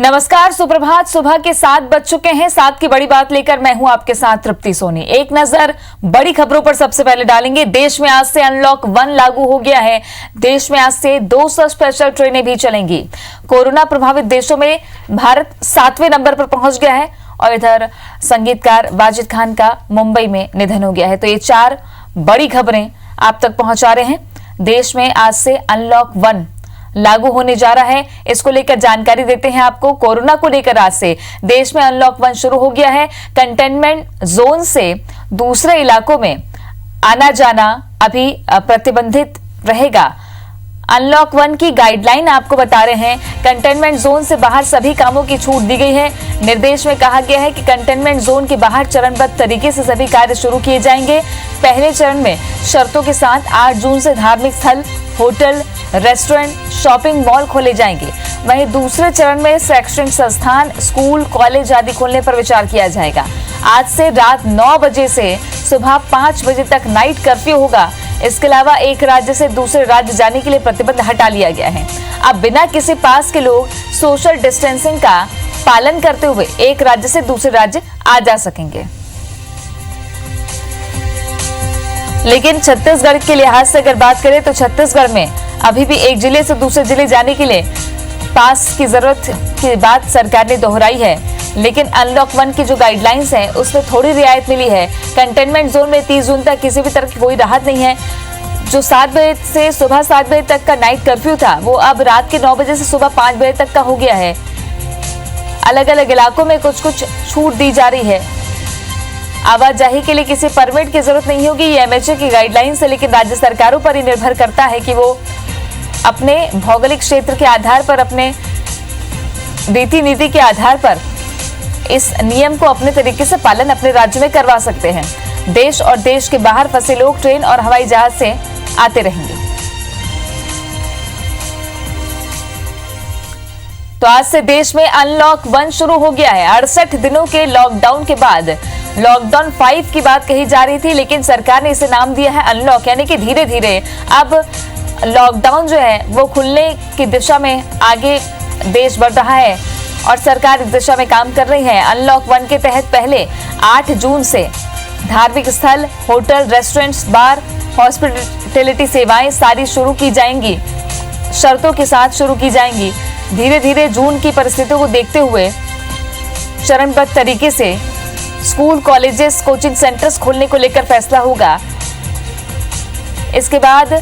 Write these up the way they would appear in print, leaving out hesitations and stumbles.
नमस्कार, सुप्रभात। सुबह के 7 बज चुके हैं। 7 की बड़ी बात लेकर मैं हूं आपके साथ तृप्ति सोनी। एक नजर बड़ी खबरों पर सबसे पहले डालेंगे। देश में आज से अनलॉक 1 लागू हो गया है। देश में आज से 200 स्पेशल ट्रेनें भी चलेंगी। कोरोना प्रभावित देशों में भारत 7वें नंबर पर पहुंच गया है और इधर संगीतकार वाजिद खान का मुंबई में निधन हो गया है। तो ये 4 बड़ी खबरें आप तक पहुंचा रहे हैं। देश में आज से अनलॉक 1 लागू होने जा रहा है। इसको लेकर जानकारी देते हैं आपको। कोरोना को लेकर आज से देश में अनलॉक 1 शुरू हो गया है। कंटेनमेंट जोन से दूसरे इलाकों में आना जाना अभी प्रतिबंधित रहेगा। अनलॉक 1 की गाइडलाइन आपको बता रहे हैं। कंटेनमेंट जोन से बाहर सभी कामों की छूट दी गई है। निर्देश में कहा गया है कि कंटेनमेंट जोन के बाहर चरणबद्ध तरीके से सभी कार्य शुरू किए जाएंगे। पहले चरण में शर्तों के साथ 8 जून से धार्मिक स्थल, होटल, रेस्टोरेंट, शॉपिंग मॉल खोले जाएंगे। वहीं दूसरे चरण में शैक्षणिक संस्थान, स्कूल, कॉलेज आदि खोलने पर विचार किया जाएगा। आज से रात 9 बजे से सुबह 5 बजे तक नाइट कर्फ्यू होगा। इसके अलावा एक राज्य से दूसरे राज्य जाने के लिए प्रतिबंध हटा लिया गया है। अब बिना किसी पास के लोग सोशल डिस्टेंसिंग का पालन करते हुए एक राज्य से दूसरे राज्य आ जा सकेंगे। लेकिन छत्तीसगढ़ के लिहाज से अगर बात करें तो छत्तीसगढ़ में अभी भी एक जिले से दूसरे जिले जाने के लिए पास की जरूरत की बात सरकार ने दोहराई है। लेकिन अनलॉक 1 की जो गाइडलाइंस है उसमें थोड़ी रियायत मिली है। कंटेनमेंट जोन में 30 जून तक किसी भी तरह की कोई राहत नहीं है। जो 7 बजे से सुबह 7 बजे तक का नाइट कर्फ्यू था वो अब रात के 9 बजे से सुबह 5 बजे तक का हो गया है। अलग अलग इलाकों में कुछ कुछ छूट दी जा रही है। आवाजाही के लिए किसी परमिट की जरूरत नहीं होगी। ये एमएचए की गाइडलाइंस है, लेकिन राज्य सरकारों पर ही निर्भर करता है कि वो अपने भौगोलिक क्षेत्र के आधार पर, अपने रीति नीति के आधार पर इस नियम को अपने तरीके से पालन अपने राज्य में करवा सकते हैं। देश और देश के बाहर फंसे लोग ट्रेन और हवाई जहाज से आते रहेंगे। तो आज से देश में अनलॉक 1 शुरू हो गया है। 68 दिनों के लॉकडाउन के बाद लॉकडाउन 5 की बात कही जा रही थी, लेकिन सरकार ने इसे नाम दिया है अनलॉक, यानी कि धीरे धीरे अब लॉकडाउन जो है वो खुलने की दिशा में आगे देश बढ़ रहा है और सरकार इस दिशा में काम कर रही है। अनलॉक 1 के तहत पहले 8 जून से धार्मिक स्थल, होटल, रेस्टोरेंट्स, बार, हॉस्पिटैलिटी सेवाएं सारी शुरू की जाएंगी, शर्तों के साथ शुरू की जाएंगी। धीरे धीरे जून की परिस्थितियों को देखते हुए चरणबद्ध तरीके से स्कूल, कॉलेजेस, कोचिंग सेंटर्स खोलने को लेकर फैसला होगा। इसके बाद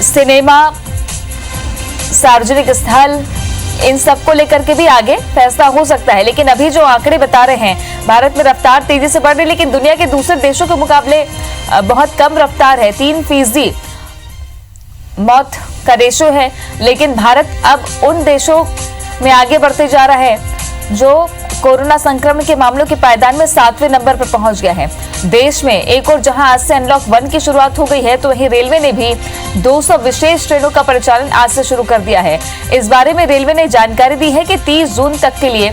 सिनेमा, सार्वजनिक स्थल, इन सब को लेकर के भी आगे फैसला हो सकता है। लेकिन अभी जो आंकड़े बता रहे हैं, भारत में रफ्तार तेजी से बढ़ रही है, लेकिन दुनिया के दूसरे देशों के मुकाबले बहुत कम रफ्तार है। 3% मौत का रेशो है। लेकिन भारत अब उन देशों में आगे बढ़ते जा रहा है जो कोरोना संक्रमण के मामलों के पायदान में 7वें नंबर पर पहुंच गया है। देश में एक और जहां आज से अनलॉक 1 की शुरुआत हो गई है, तो वहीं रेलवे ने भी 200 विशेष ट्रेनों का परिचालन आज से शुरू कर दिया है। इस बारे में रेलवे ने जानकारी दी है कि 30 जून तक के लिए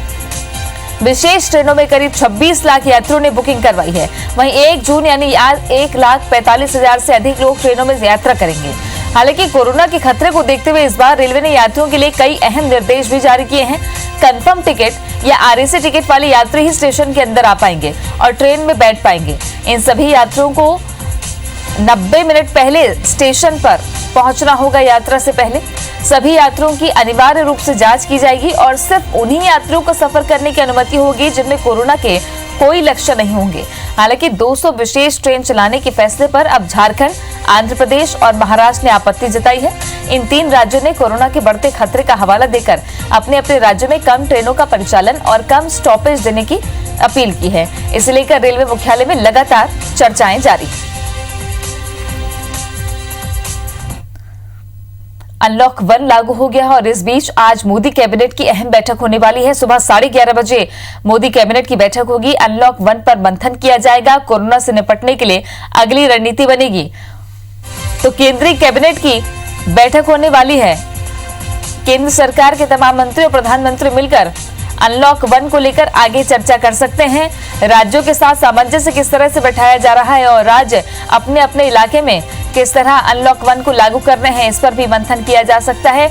विशेष ट्रेनों में करीब 26 लाख यात्रियों ने बुकिंग करवाई है। वहीं 1 जून यानी आज 1,45,000 से अधिक लोग ट्रेनों में यात्रा करेंगे। हालांकि कोरोना के खतरे को देखते हुए इस बार रेलवे ने यात्रियों के लिए कई अहम निर्देश भी जारी किए हैं। कंफर्म टिकट या आरएसी टिकट वाले यात्री ही स्टेशन के अंदर आ पाएंगे और ट्रेन में बैठ पाएंगे। इन सभी यात्रियों को 90 मिनट पहले स्टेशन पर पहुंचना होगा। यात्रा से पहले सभी यात्रियों की अनिवार्य रूप से जांच की जाएगी और सिर्फ उन्हीं यात्रियों को सफर करने की अनुमति होगी जिनमें कोरोना के कोई लक्षण नहीं होंगे। हालांकि 200 विशेष ट्रेन चलाने के फैसले पर अब झारखंड, आंध्र प्रदेश और महाराष्ट्र ने आपत्ति जताई है। इन 3 राज्यों ने कोरोना के बढ़ते खतरे का हवाला देकर अपने अपने राज्यों में कम ट्रेनों का परिचालन और कम स्टॉपेज देने की अपील की है। इसे लेकर रेलवे मुख्यालय में लगातार चर्चाएं जारी। अनलॉक 1 लागू हो गया है और इस बीच आज मोदी कैबिनेट की अहम बैठक होने वाली है। सुबह 11:30 बजे मोदी कैबिनेट की बैठक होगी। अनलॉक 1 पर मंथन किया जाएगा। कोरोना से निपटने के लिए अगली रणनीति बनेगी। तो केंद्रीय कैबिनेट की बैठक होने वाली है। केंद्र सरकार के तमाम मंत्री और प्रधानमंत्री मिलकर अनलॉक 1 को लेकर आगे चर्चा कर सकते हैं। राज्यों के साथ सामंजस्य किस तरह से बैठाया जा रहा है और राज्य अपने अपने इलाके में किस तरह अनलॉक 1 को लागू कर रहे हैं, इस पर भी मंथन किया जा सकता है।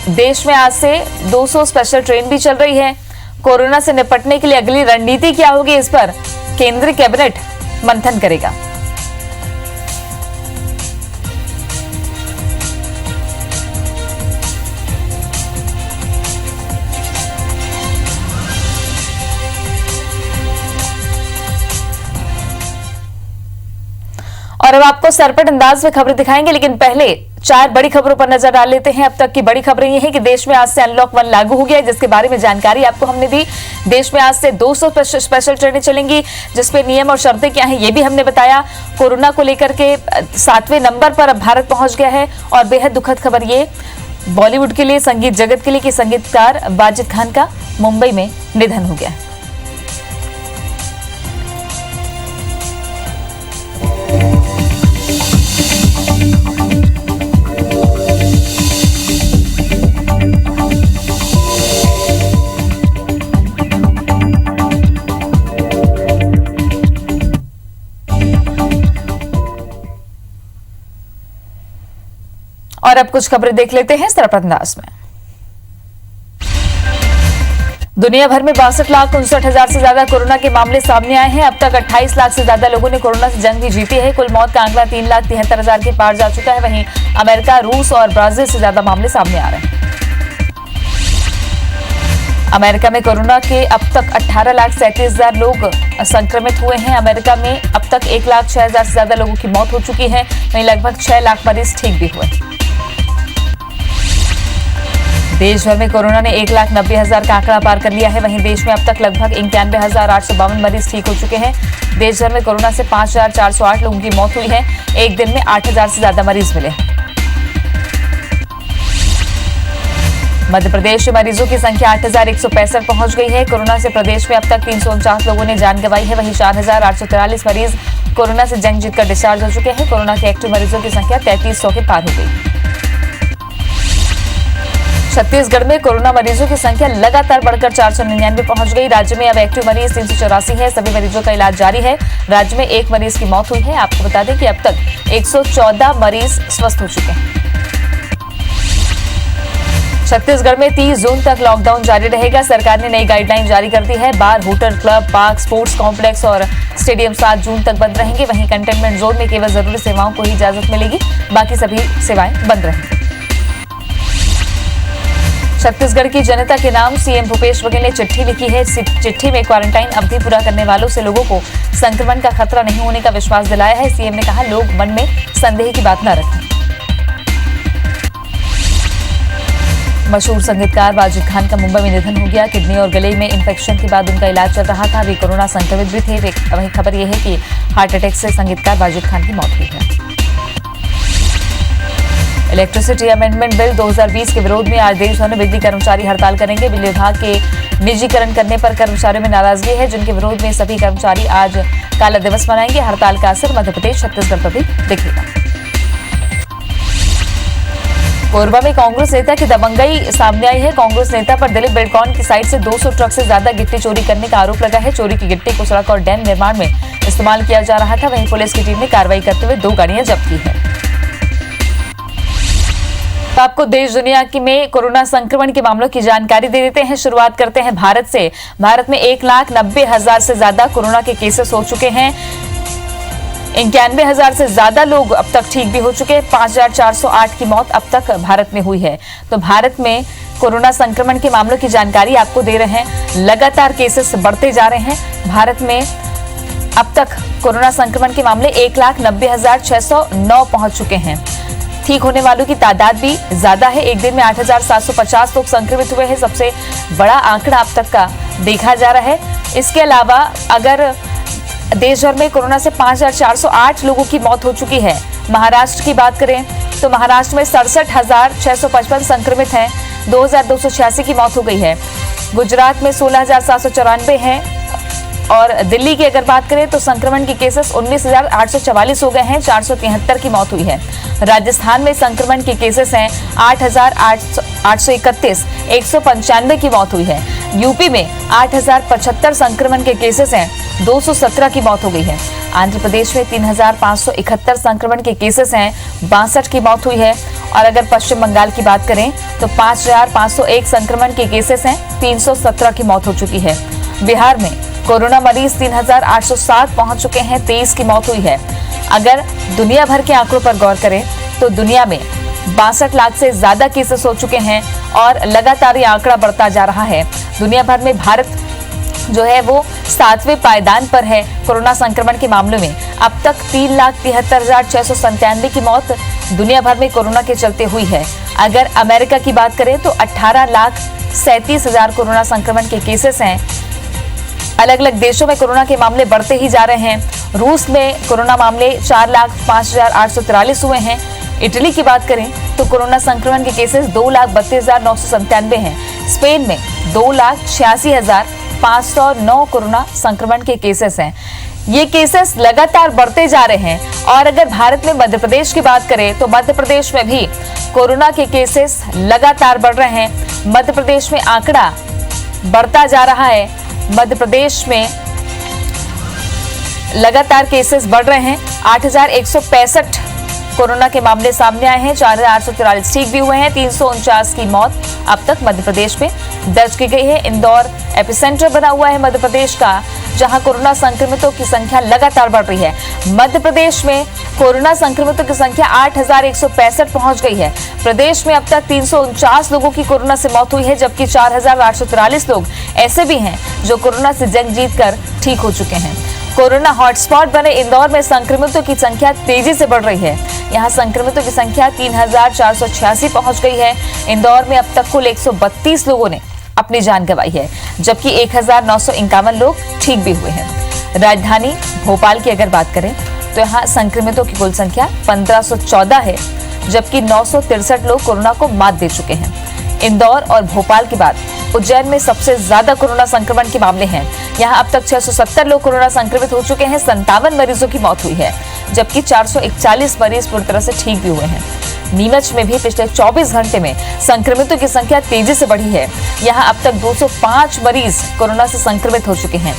देश में आज से 200 स्पेशल ट्रेन भी चल रही है। कोरोना से निपटने के लिए अगली रणनीति क्या होगी, इस पर केंद्रीय कैबिनेट मंथन करेगा। और अब आपको सरपट अंदाज में खबरें दिखाएंगे, लेकिन पहले 4 बड़ी खबरों पर नजर डाल लेते हैं। अब तक की बड़ी खबरें ये हैं कि देश में आज से अनलॉक 1 लागू हो गया है, जिसके बारे में जानकारी आपको हमने दी। देश में आज से 200 स्पेशल ट्रेनें चलेंगी, जिसपे नियम और शर्तें क्या हैं ये भी हमने बताया। कोरोना को लेकर के 7वें नंबर पर अब भारत पहुंच गया है। और बेहद दुखद खबर ये बॉलीवुड के लिए, संगीत जगत के लिए कि संगीतकार वाजिद खान का मुंबई में निधन हो गया है। और अब कुछ खबरें देख लेते हैं सरपट अंदाज में। दुनिया भर में 62,59,000 से ज्यादा कोरोना के मामले सामने आए हैं। अब तक 28 लाख से ज्यादा लोगों ने कोरोना से जंग भी जीती है। कुल मौत का आंकड़ा 3,73,000 के पार जा चुका है। वहीं अमेरिका, रूस और ब्राजील से ज्यादा मामले सामने आ रहे हैं। अमेरिका में कोरोना के अब तक 18,37,000 लोग संक्रमित हुए हैं। अमेरिका में अब तक 1,06,000 से ज्यादा लोगों की मौत हो चुकी है। वहीं लगभग 6 लाख मरीज ठीक भी हुए। देश भर में कोरोना ने 1,90,000 का आंकड़ा पार कर लिया है। वहीं देश में अब तक लगभग 91,852 मरीज ठीक हो चुके हैं। देश भर में कोरोना से 5,408 लोगों की मौत हुई है। एक दिन में 8,000 से ज्यादा मरीज मिले। मध्य प्रदेश में मरीजों की संख्या 8,165 पहुंच गई है। कोरोना से प्रदेश में अब तक 349 लोगों ने जान गंवाई है। वहीं 4,843 मरीज कोरोना से जंग जीतकर डिस्चार्ज हो चुके हैं। कोरोना के एक्टिव मरीजों की संख्या 3,300 के पार हो गई। छत्तीसगढ़ में कोरोना मरीजों की संख्या लगातार बढ़कर 499 पहुंच गई। राज्य में अब एक्टिव मरीज 384 है। सभी मरीजों का इलाज जारी है। राज्य में एक मरीज की मौत हुई है। आपको बता दें कि अब तक 114 मरीज स्वस्थ हो चुके हैं। छत्तीसगढ़ में 30 जून तक लॉकडाउन जारी रहेगा। सरकार ने नई गाइडलाइन जारी कर दी है। Bar, hotel, club, park, sports complex और स्टेडियम 7 जून तक बंद रहेंगे। वहीं कंटेनमेंट जोन में केवल जरूरी सेवाओं को ही इजाजत मिलेगी, बाकी सभी सेवाएं बंद रहेंगी। छत्तीसगढ़ की जनता के नाम सीएम भूपेश बघेल ने चिट्ठी लिखी है। चिट्ठी में क्वारंटाइन अवधि पूरा करने वालों से लोगों को संक्रमण का खतरा नहीं होने का विश्वास दिलाया है। सीएम ने कहा, लोग मन में संदेह की बात न रखें। मशहूर संगीतकार वाजिद खान का मुंबई में निधन हो गया। किडनी और गले में इंफेक्शन के बाद उनका इलाज चल रहा था। वे कोरोना संक्रमित भी थे। वहीं खबर यह है कि हार्ट अटैक से संगीतकार वाजिद खान की मौत हुई है। इलेक्ट्रिसिटी अमेंडमेंट बिल 2020 के विरोध में आज देश भर में बिजली कर्मचारी हड़ताल करेंगे। बिजली विभाग के निजीकरण करने पर कर्मचारियों में नाराजगी है, जिनके विरोध में सभी कर्मचारी आज काला दिवस मनाएंगे। हड़ताल का असर मध्य प्रदेश, छत्तीसगढ़ पर भी दिखेगा। कोरबा में कांग्रेस नेता की दबंगई सामने आई है। कांग्रेस नेता पर दिलीप बिल्डकॉन की साइड से 200 ट्रक से ज्यादा गिट्टी चोरी करने का आरोप लगा है। चोरी की गिट्टी को सड़क और डैम निर्माण में इस्तेमाल किया जा रहा था। वहीं पुलिस की टीम ने कार्रवाई करते हुए 2 गाड़ियां जब्त की है। तो आपको देश दुनिया में कोरोना संक्रमण के मामलों की जानकारी दे देते हैं। शुरुआत करते हैं भारत से। भारत में 1,90,000 से ज्यादा कोरोना के केसेस हो चुके हैं। 91,000 से ज्यादा लोग अब तक ठीक भी हो चुके हैं। 5,408 की मौत अब तक भारत में हुई है। तो भारत में कोरोना संक्रमण के मामलों की जानकारी आपको दे रहे हैं। लगातार केसेस बढ़ते जा रहे हैं। भारत में अब तक कोरोना संक्रमण के मामले 1,90,609 पहुंच चुके हैं। ठीक होने वालों की तादाद भी ज्यादा है। एक दिन में 8,750 लोग संक्रमित हुए हैं। सबसे बड़ा आंकड़ा अब तक का देखा जा रहा है। इसके अलावा अगर देश भर में कोरोना से 5,408 लोगों की मौत हो चुकी है। महाराष्ट्र की बात करें तो महाराष्ट्र में 67,655 संक्रमित हैं। 2,286 की मौत हो गई है। गुजरात में 16,794 हैं। और दिल्ली की अगर बात करें तो संक्रमण के केसेस 19,844 हो गए हैं। 473 की मौत हुई है। राजस्थान में संक्रमण के केसेस हैं 8,831, 195 की मौत हुई है। यूपी में 8,075 संक्रमण के केसेस हैं, 217 की मौत हो गई है। आंध्र प्रदेश में 3,571 संक्रमण के केसेस हैं, 62 की मौत हुई है। और अगर पश्चिम बंगाल की बात करें तो 5,501 संक्रमण के केसेस हैं, 317 की मौत हो चुकी है। बिहार में कोरोना मरीज 3,807 पहुंच चुके हैं, 23 की मौत हुई है। अगर दुनिया भर के आंकड़ों पर गौर करें तो दुनिया में 62 लाख से ज्यादा केसेस हो चुके हैं और लगातार ये आंकड़ा बढ़ता जा रहा है। दुनिया भर में भारत जो है वो 7वें पायदान पर है कोरोना संक्रमण के मामले में। अब तक 3,73,697 की मौत दुनिया भर में कोरोना के चलते हुई है। अगर अमेरिका की बात करें तो 18,37,000 कोरोना संक्रमण के केसेस हैं। अलग अलग देशों में कोरोना के मामले बढ़ते ही जा रहे हैं। रूस में कोरोना मामले 4,05,843 हुए हैं। इटली की बात करें तो कोरोना संक्रमण के केसेस 2,32,997 हैं। स्पेन में 2,86,509 कोरोना संक्रमण के केसेस हैं। ये केसेस लगातार बढ़ते जा रहे हैं। और अगर भारत में मध्य प्रदेश की बात करें तो मध्य प्रदेश में भी कोरोना के केसेस लगातार बढ़ रहे हैं। मध्य प्रदेश में आंकड़ा बढ़ता जा रहा है। मध्य प्रदेश में लगातार केसेस बढ़ रहे हैं। 8,165 कोरोना के मामले सामने आए हैं, 4,844 ठीक भी हुए हैं। 349 की मौत अब तक मध्य प्रदेश में दर्ज की गई है। इंदौर एपिसेंटर बना हुआ है मध्य प्रदेश का, जहां कोरोना संक्रमितों की संख्या लगातार बढ़ रही है। मध्य प्रदेश में कोरोना संक्रमितों की संख्या 8,165 पहुंच गई है। प्रदेश में अब तक 349 लोगों की कोरोना से मौत हुई है, जबकि 4,843 लोग ऐसे भी हैं जो कोरोना से जंग जीतकर ठीक हो चुके हैं। कोरोना हॉटस्पॉट बने इंदौर में संक्रमितों की संख्या तेजी से बढ़ रही है। यहां संक्रमितों की संख्या 3,486 पहुंच गई है। इंदौर में अब तक कुल 132 लोगों ने अपनी जान गंवाई है, जबकि 1,951 लोग ठीक भी हुए हैं। राजधानी भोपाल की अगर बात करें तो यहां संक्रमितों की कुल संख्या 1,514 है, जबकि 963 लोग कोरोना को मात दे चुके हैं। इंदौर और भोपाल के बाद उज्जैन में सबसे ज्यादा कोरोना संक्रमण के मामले हैं। यहां अब तक 670 लोग कोरोना संक्रमित हो चुके हैं। 57 मरीजों की मौत हुई है, जबकि 441 मरीज पूरी तरह से ठीक भी हुए हैं। नीमच में भी पिछले 24 घंटे में संक्रमितों की संख्या तेजी से बढ़ी है। यहां अब तक 205 मरीज कोरोना से संक्रमित हो चुके हैं।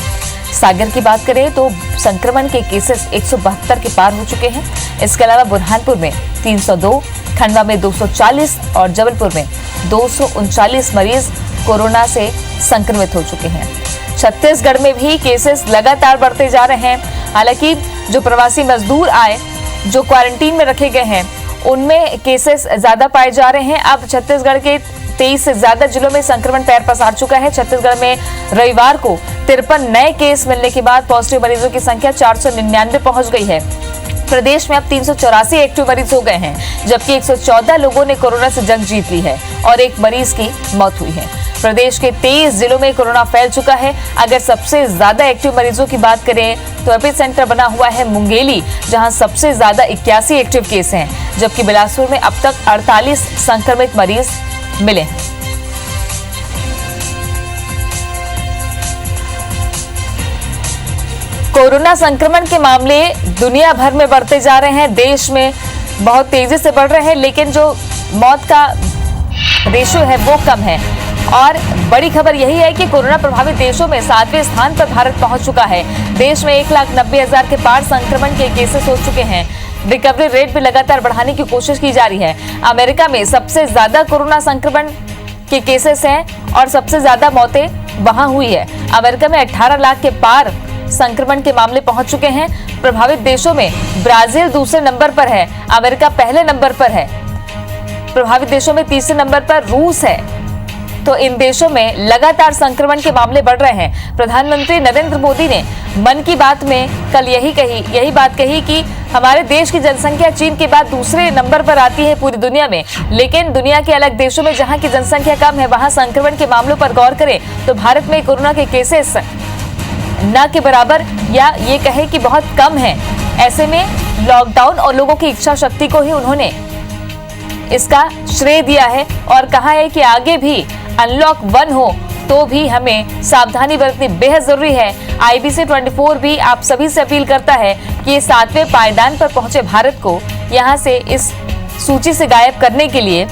सागर की बात करें तो संक्रमण के केसेस 172 के पार हो चुके हैं। इसके अलावा बुरहानपुर में 302, खंडवा में 240 और जबलपुर में 239 मरीज कोरोना से संक्रमित हो चुके हैं। छत्तीसगढ़ में भी केसेस लगातार बढ़ते जा रहे हैं। हालांकि जो प्रवासी मजदूर आए, जो क्वारंटीन में रखे गए हैं, उनमें केसेस ज्यादा पाए जा रहे हैं। अब छत्तीसगढ़ के 23 से ज्यादा जिलों में संक्रमण पैर पसार चुका है। छत्तीसगढ़ में रविवार को 53 नए केस मिलने के बाद पॉजिटिव मरीजों की संख्या 499 पहुंच गई है। प्रदेश में अब 384 एक्टिव मरीज हो गए हैं, जबकि 114 लोगों ने कोरोना से जंग जीत ली है और एक मरीज की मौत हुई है। प्रदेश के 23 जिलों में कोरोना फैल चुका है। अगर सबसे ज्यादा एक्टिव मरीजों की बात करें तो एपिसेंटर बना हुआ है मुंगेली, जहां सबसे ज्यादा 81 एक्टिव केस हैं, जबकि बिलासपुर में अब तक 48 संक्रमित मरीज मिले हैं। कोरोना संक्रमण के मामले दुनिया भर में बढ़ते जा रहे हैं। देश में बहुत तेजी से बढ़ रहे हैं, लेकिन जो मौत का रेशियो है वो कम है। और बड़ी खबर यही है कि कोरोना प्रभावित देशों में 7वें स्थान पर भारत पहुंच चुका है। देश में 1,90,000 के पार संक्रमण के केसेस हो चुके हैं। रिकवरी रेट भी लगातार बढ़ाने की कोशिश की जा रही है। अमेरिका में सबसे ज्यादा कोरोना संक्रमण के केसेस हैं और सबसे ज्यादा मौतें वहां हुई है। अमेरिका में 18 लाख के पार संक्रमण के मामले पहुंच चुके हैं। प्रभावित देशों में ब्राजील दूसरे नंबर पर है, अमेरिका पहले नंबर पर है। प्रभावित देशों में तीसरे नंबर पर रूस है। तो इन देशों में लगातार संक्रमण के मामले बढ़ रहे हैं। प्रधानमंत्री नरेंद्र मोदी ने मन की बात में कल यही बात कही कि हमारे देश की जनसंख्या चीन के बाद दूसरे नंबर पर आती है पूरी दुनिया में, लेकिन दुनिया के अलग देशों में जहां की जनसंख्या कम है, वहां संक्रमण के मामलों पर गौर करें तो भारत में कोरोना के केसेस न के बराबर या ये कहे कि बहुत कम है। ऐसे में लॉकडाउन और लोगों की इच्छा शक्ति को ही उन्होंने इसका श्रेय दिया है और कहा है कि आगे भी अनलॉक 1 हो तो भी हमें सावधानी बरतनी बेहद जरूरी है। IBC 24 भी आप सभी से अपील करता है कि 7वें पायदान पर पहुंचे भारत को यहां से इस सूची से गायब करने के लिए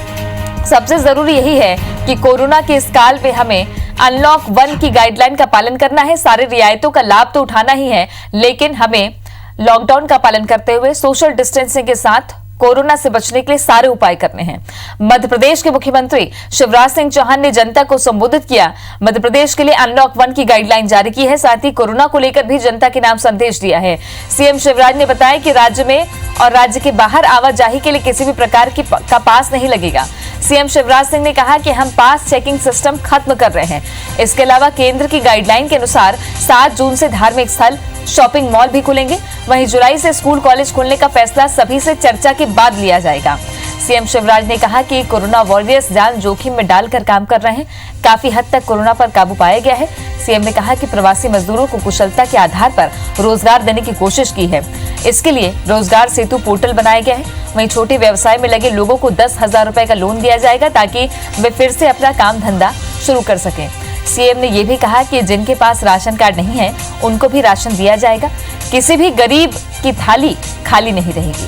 सबसे जरूरी यही है कि कोरोना के इस काल में हमें अनलॉक 1 की गाइडलाइन का पालन करना है। सारे रियायतों का लाभ तो उठाना ही है, लेकिन हमें लॉकडाउन का पालन करते हुए सोशल डिस्टेंसिंग के साथ कोरोना से बचने के लिए सारे उपाय करने हैं। मध्य प्रदेश के मुख्यमंत्री शिवराज सिंह चौहान ने जनता को संबोधित किया। मध्य प्रदेश के लिए अनलॉक 1 की गाइडलाइन जारी की है, साथ ही कोरोना को लेकर भी जनता के नाम संदेश दिया है। सीएम शिवराज ने बताया कि राज्य में और राज्य के बाहर आवाजाही के लिए किसी भी प्रकार का पास नहीं लगेगा। सीएम शिवराज सिंह ने कहा कि हम पास चेकिंग सिस्टम खत्म कर रहे हैं। इसके अलावा केंद्र की गाइडलाइन के अनुसार 7 जून से धार्मिक स्थल, शॉपिंग मॉल भी खुलेंगे। वहीं जुलाई से स्कूल कॉलेज खोलने का फैसला सभी से चर्चा के बाद लिया जाएगा। सीएम शिवराज ने कहा कि कोरोना वॉरियर्स जान जोखिम में डालकर काम कर रहे हैं। काफी हद तक कोरोना पर काबू पाया गया है। सीएम ने कहा कि प्रवासी मजदूरों को कुशलता के आधार पर रोजगार देने की कोशिश की है। इसके लिए रोजगार सेतु पोर्टल बनाया गया है। वहीं छोटे व्यवसाय में लगे लोगों को 10,000 रुपए का लोन दिया जाएगा ताकि वे फिर से अपना काम धंधा शुरू कर सकें। सीएम ने यह भी कहा कि जिनके पास राशन कार्ड नहीं है उनको भी राशन दिया जाएगा। किसी भी गरीब की थाली खाली नहीं रहेगी।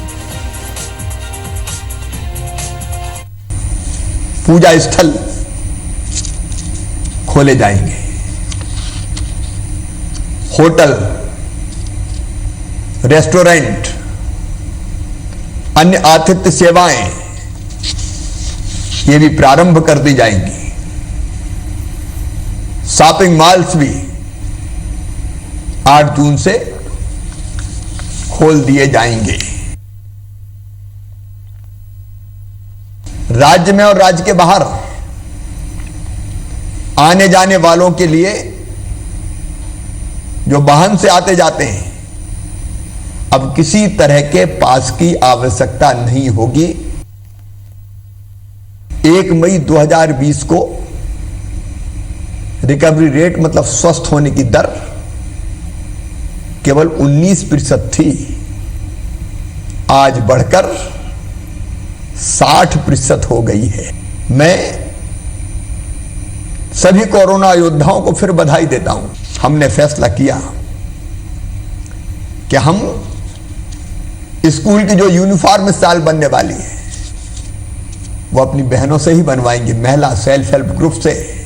पूजा स्थल खोले जाएंगे, होटल, रेस्टोरेंट, अन्य आतिथ्य सेवाएं ये भी प्रारंभ कर दी जाएंगी। शॉपिंग मॉल्स भी 8 जून से खोल दिए जाएंगे। राज्य में और राज्य के बाहर आने जाने वालों के लिए जो वाहन से आते जाते हैं अब किसी तरह के पास की आवश्यकता नहीं होगी। 1 मई 2020 को रिकवरी रेट मतलब स्वस्थ होने की दर केवल 19% थी, आज बढ़कर 60% हो गई है। मैं सभी कोरोना योद्धाओं को फिर बधाई देता हूं। हमने फैसला किया कि हम स्कूल की जो यूनिफॉर्म इस साल बनने वाली है वो अपनी बहनों से ही बनवाएंगे, महिला सेल्फ हेल्प ग्रुप से।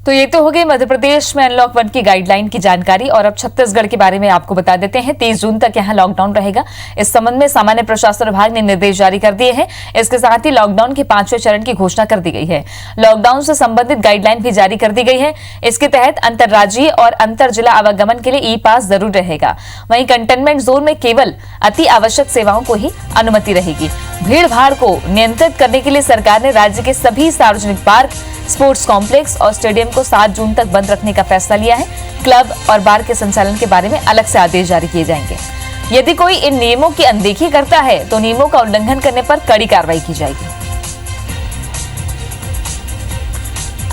तो ये तो हो गई मध्य प्रदेश में अनलॉक 1 की गाइडलाइन की जानकारी। और अब छत्तीसगढ़ के बारे में आपको बता देते हैं। 30 जून तक यहां लॉकडाउन रहेगा। इस संबंध में सामान्य प्रशासन विभाग ने निर्देश जारी कर दिए हैं। इसके साथ ही लॉकडाउन के 5वें चरण की घोषणा कर दी गई है। लॉकडाउन से संबंधित गाइडलाइन भी जारी कर दी गई है। इसके तहत अंतर्राज्यीय और अंतर जिला आवागमन के लिए ई पास जरूर रहेगा। वहीं कंटेनमेंट जोन में केवल अति आवश्यक सेवाओं को ही अनुमति रहेगी। भीड़ भाड़ को नियंत्रित करने के लिए सरकार ने राज्य के सभी सार्वजनिक पार्क, स्पोर्ट्स कॉम्प्लेक्स और स्टेडियम को 7 जून तक बंद रखने का फैसला लिया है। क्लब और बार के संचालन के बारे में अलग से आदेश जारी किए जाएंगे। यदि कोई इन नियमों की अनदेखी करता है तो नियमों का उल्लंघन करने पर कड़ी कार्रवाई की जाएगी।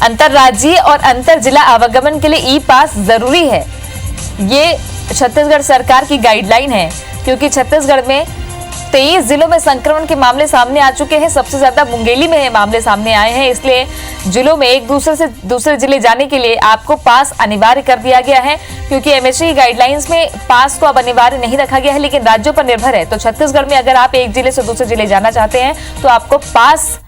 अंतर्राज्यीय और अंतर जिला आवागमन के लिए ई पास जरूरी है। ये छत्तीसगढ़ सरकार की गाइडलाइन है, क्योंकि छत्तीसगढ़ में 23 जिलों में संक्रमण के मामले सामने आ चुके हैं। सबसे ज्यादा मुंगेली में मामले सामने आए हैं। इसलिए जिलों में एक दूसरे से दूसरे जिले जाने के लिए आपको पास अनिवार्य कर दिया गया है, क्योंकि एमएचए गाइडलाइंस में पास को अब अनिवार्य नहीं रखा गया है, लेकिन राज्यों पर निर्भर है। तो छत्तीसगढ़ में अगर आप एक जिले से दूसरे जिले जाना चाहते हैं तो आपको पास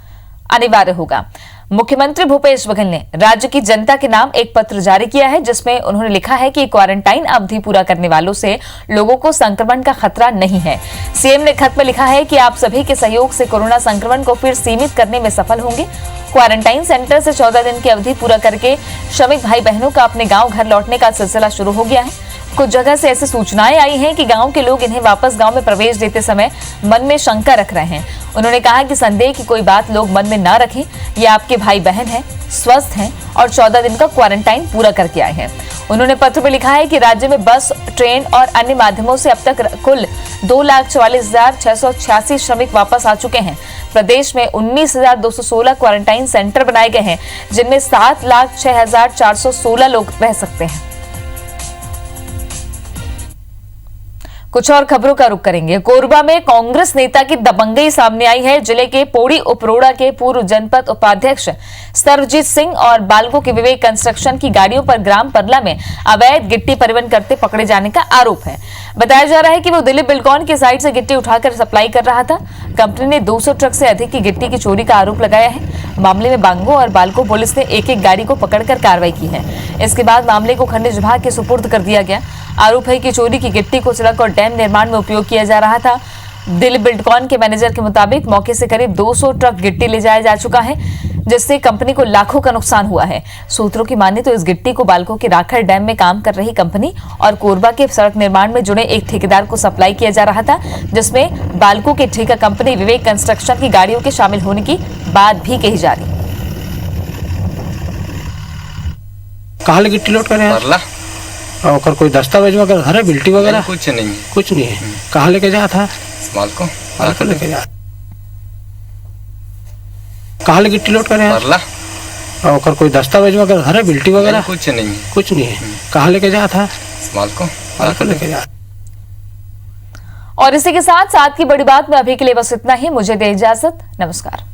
अनिवार्य होगा। मुख्यमंत्री भूपेश बघेल ने राज्य की जनता के नाम एक पत्र जारी किया है, जिसमें उन्होंने लिखा है कि क्वारंटाइन अवधि पूरा करने वालों से लोगों को संक्रमण का खतरा नहीं है। सीएम ने खत में लिखा है कि आप सभी के सहयोग से कोरोना संक्रमण को फिर सीमित करने में सफल होंगे। क्वारंटाइन सेंटर से 14 दिन की अवधि पूरा करके श्रमिक भाई बहनों का अपने गाँव घर लौटने का सिलसिला शुरू हो गया है। कुछ जगह से ऐसी सूचनाएं आई हैं कि गांव के लोग इन्हें वापस गांव में प्रवेश देते समय मन में शंका रख रहे हैं। उन्होंने कहा कि संदेह की कोई बात लोग मन में न रखें। ये आपके भाई बहन हैं, स्वस्थ हैं और 14 दिन का क्वारंटाइन पूरा करके आए हैं। उन्होंने पत्र में लिखा है कि राज्य में बस, ट्रेन और अन्य माध्यमों से अब तक कुल 2,44,686 श्रमिक वापस आ चुके हैं। प्रदेश में 19,216 क्वारंटाइन सेंटर बनाए गए हैं, जिनमें 7,06,416 लोग रह सकते हैं। कुछ और खबरों का रुख करेंगे। कोरबा में कांग्रेस नेता की दबंगई सामने आई है। जिले के पोड़ी उपरोड़ा के पूर्व जनपद उपाध्यक्ष सर्वजीत सिंह और बालगो के विवेक कंस्ट्रक्शन की गाड़ियों पर ग्राम परला में अवैध गिट्टी परिवहन करते पकड़े जाने का आरोप है। बताया जा रहा है कि वो दिलीप बिल्कॉन की साइड से गिट्टी उठाकर सप्लाई कर रहा था। कंपनी ने 200 ट्रक से अधिक की गिट्टी की चोरी का आरोप लगाया है। मामले में बांगो और बालको पुलिस ने एक एक गाड़ी को पकड़कर कार्रवाई की है। इसके बाद मामले को खनिज विभाग के सुपुर्द कर दिया गया। आरोप है कि चोरी की गिट्टी को सड़क और डैम निर्माण में उपयोग किया जा रहा था। दिलीप बिल्डकॉन के मैनेजर के मुताबिक मौके से करीब 200 ट्रक गिट्टी ले जाया जा चुका है, जिससे कंपनी को लाखों का नुकसान हुआ है। सूत्रों की माने तो इस गिट्टी को बाल्को के राखड़ डैम में काम कर रही कंपनी और कोरबा के सड़क निर्माण में जुड़े एक ठेकेदार को सप्लाई किया जा रहा था, जिसमें बाल्को की ठेका कंपनी विवेक कंस्ट्रक्शन की गाड़ियों के शामिल होने की बात भी कही जा रही। कहाँ ले गिट्टी लोड करे हैं? और कोई दस्तावेज वगैरह हरे बिल्टी वगैरह कुछ नहीं है। कुछ नहीं है। कहाँ लेके जा था? बाल्को लेके जा। कहाँ ले गिट्टी लोड करे हैं? और कोई दस्तावेज वगैरह हरे बिल्टी वगैरह कुछ नहीं है। कुछ नहीं है। कहाँ लेके जा था? बाल्को लेके जा। और इसी के साथ की बड़ी बात में अभी के लिए बस इतना ही। मुझे दे इजाजत। नमस्कार।